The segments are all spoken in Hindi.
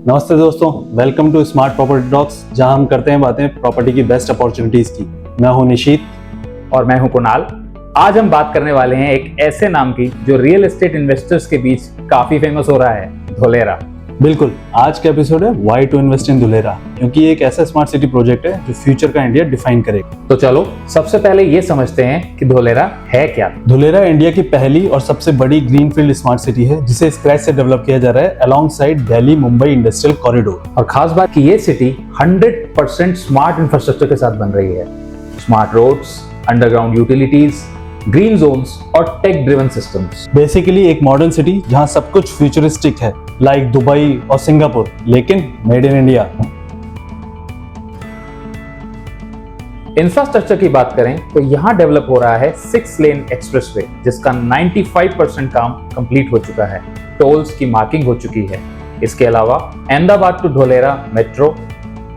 नमस्ते दोस्तों, welcome to smart property talks, जहां हम करते हैं बातें प्रॉपर्टी की बेस्ट अपॉर्चुनिटीज की। मैं हूं निशीत और मैं हूं कुणाल। आज हम बात करने वाले हैं एक ऐसे नाम की जो रियल एस्टेट इन्वेस्टर्स के बीच काफी फेमस हो रहा है, धोलेरा। बिल्कुल, आज का एपिसोड है why to invest in Dholera, क्योंकि ये एक ऐसा स्मार्ट सिटी प्रोजेक्ट है जो फ्यूचर का इंडिया डिफाइन करेगा। तो चलो सबसे पहले ये समझते हैं कि धोलेरा है क्या। धुलेरा इंडिया की पहली और सबसे बड़ी ग्रीनफील्ड स्मार्ट सिटी है, जिसे स्क्रैच से डेवलप किया जा रहा है along side Delhi Mumbai industrial corridor. और खास बात कि ये सिटी 100% स्मार्ट इंफ्रास्ट्रक्चर के साथ बन रही है। Smart roads, underground utilities, green zones और टेक ड्रिवन सिस्टम्स। बेसिकली एक मॉडर्न सिटी जहां सब कुछ फ्यूचरिस्टिक है, लाइक दुबई और सिंगापुर, लेकिन मेड इन इंडिया। इंफ्रास्ट्रक्चर की बात करें तो यहां डेवलप हो रहा है 6 लेन एक्सप्रेसवे, जिसका 95% काम कंप्लीट हो चुका है। टोल्स की मार्किंग हो चुकी है। इसके अलावा Ahmedabad to Dholera metro,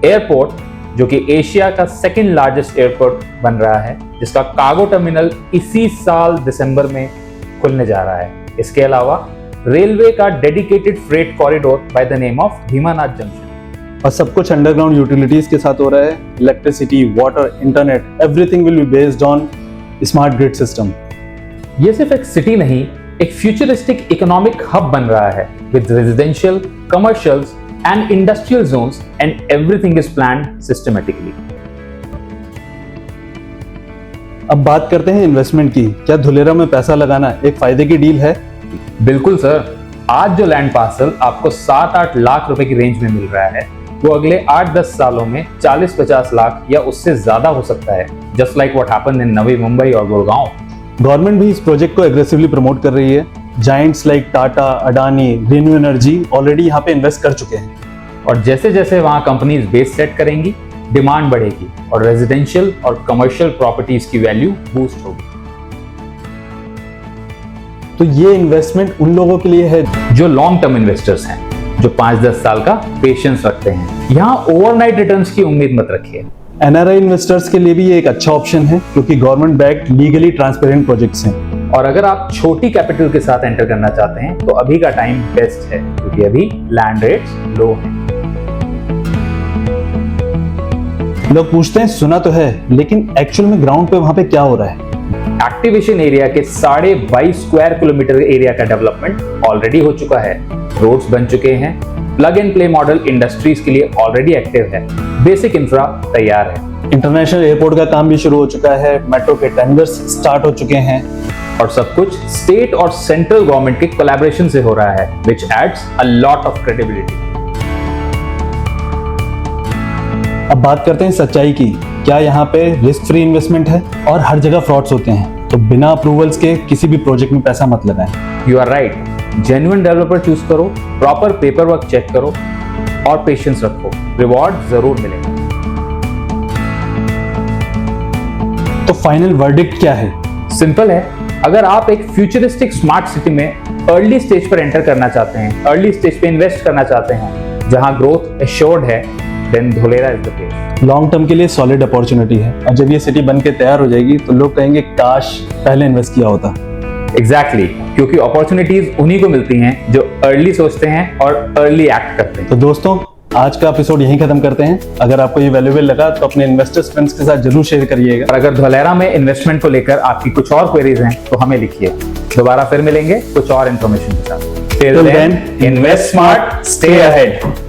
airport जो कि एशिया का सेकंड लार्जेस्ट एयरपोर्ट बन रहा है, जिसका कार्गो टर्मिनल इसी साल दिसंबर में खुलने जा रहा है। इसके अलावा रेलवे का dedicated freight corridor by the name of Bhimanath junction. और सब कुछ अंडरग्राउंड यूटिलिटीज के साथ हो रहा है। Electricity, water, internet, everything will be based on smart grid system. ये सिर्फ एक सिटी नहीं, एक फ्यूचरिस्टिक इकोनॉमिक हब बन रहा है with residential, commercials and industrial zones, and everything is planned systematically. अब बात करते हैं इन्वेस्टमेंट की। क्या धुलेरा में पैसा लगाना एक फायदे की डील है? बिल्कुल सर। आज जो लैंड पार्सल आपको 7-8 लाख रुपए की रेंज में मिल रहा है, वो अगले 8-10 सालों में 40-50 लाख या उससे ज्यादा हो सकता है, just like what happened in Navi Mumbai और गुड़गांव। गवर्नमेंट भी इस प्रोजेक्ट को एग्रेसिवली प्रमोट कर रही है। Giants like Tata, Adani, renew energy already यहाँ पे इन्वेस्ट कर चुके हैं। और जैसे जैसे वहां कंपनीज बेस सेट करेंगी, डिमांड बढ़ेगी और रेजिडेंशियल और कमर्शियल प्रॉपर्टीज की वैल्यू बूस्ट होगी। तो ये इन्वेस्टमेंट उन लोगों के लिए है जो लॉन्ग टर्म इन्वेस्टर्स हैं, जो 5-10 साल का पेशेंस रखते हैं। यहाँ ओवरनाइट रिटर्न्स की उम्मीद मत रखिए। एनआरआई इन्वेस्टर्स के लिए भी ये एक अच्छा ऑप्शन है, क्योंकि government backed legally transparent projects हैं। और अगर आप छोटी कैपिटल के साथ एंटर करना चाहते हैं तो अभी का टाइम बेस्ट है, क्योंकि अभी लैंड रेट्स लो हैं। लोग पूछते हैं सुना तो है, लेकिन एक्चुअल में ग्राउंड पे वहां पे क्या हो रहा है? एक्टिवेशन एरिया के 22.5 स्क्वायर किलोमीटर एरिया का डेवलपमेंट ऑलरेडी हो चुका है। रोड्स बन चुके हैं। Plug and play model industries के लिए ऑलरेडी एक्टिव है। बेसिक इंफ्रा तैयार है। इंटरनेशनल एयरपोर्ट का काम भी शुरू हो चुका है। मेट्रो के टेंडर्स स्टार्ट हो चुके हैं। और सब कुछ स्टेट और सेंट्रल गवर्नमेंट के कोलैबोरेशन से हो रहा है, which adds a lot of credibility. अब बात करते हैं सच्चाई की। क्या यहाँ पे रिस्क फ्री इन्वेस्टमेंट है? और हर जगह फ्रॉड्स होते हैं, तो बिना अप्रूवल्स के किसी भी प्रोजेक्ट में पैसा मत लगाएं। You are right. Genuine developer choose करो, प्रॉपर पेपर वर्क चेक करो और पेशेंस रखो। रिवॉर्ड जरूर मिलेगा। तो फाइनल वर्डिक्ट क्या है? सिंपल है। अगर आप एक फ्यूचरिस्टिक स्मार्ट सिटी में अर्ली स्टेज पर एंटर करना चाहते हैं, अर्ली स्टेज पे इन्वेस्ट करना चाहते हैं, जहां ग्रोथ एश्योर्ड है, then Dholera is the place. Long term के लिए सॉलिड अपॉर्चुनिटी है, और जब ये सिटी बन के तैयार हो जाएगी तो लोग कहेंगे काश पहले इन्वेस्ट किया होता। एग्जैक्टली, क्योंकि अपॉर्चुनिटीज उन्हीं को मिलती हैं जो अर्ली सोचते हैं और अर्ली एक्ट करते हैं। तो दोस्तों, आज का एपिसोड यहीं खत्म करते हैं। अगर आपको ये वैल्यूएबल लगा तो अपने इन्वेस्टर्स फ्रेंड्स के साथ जरूर शेयर करिएगा। और अगर धोलेरा में इन्वेस्टमेंट को लेकर आपकी कुछ और क्वेरीज हैं तो हमें लिखिए। दोबारा फिर मिलेंगे कुछ और इन्फॉर्मेशन के साथ। Till then, invest smart, stay ahead.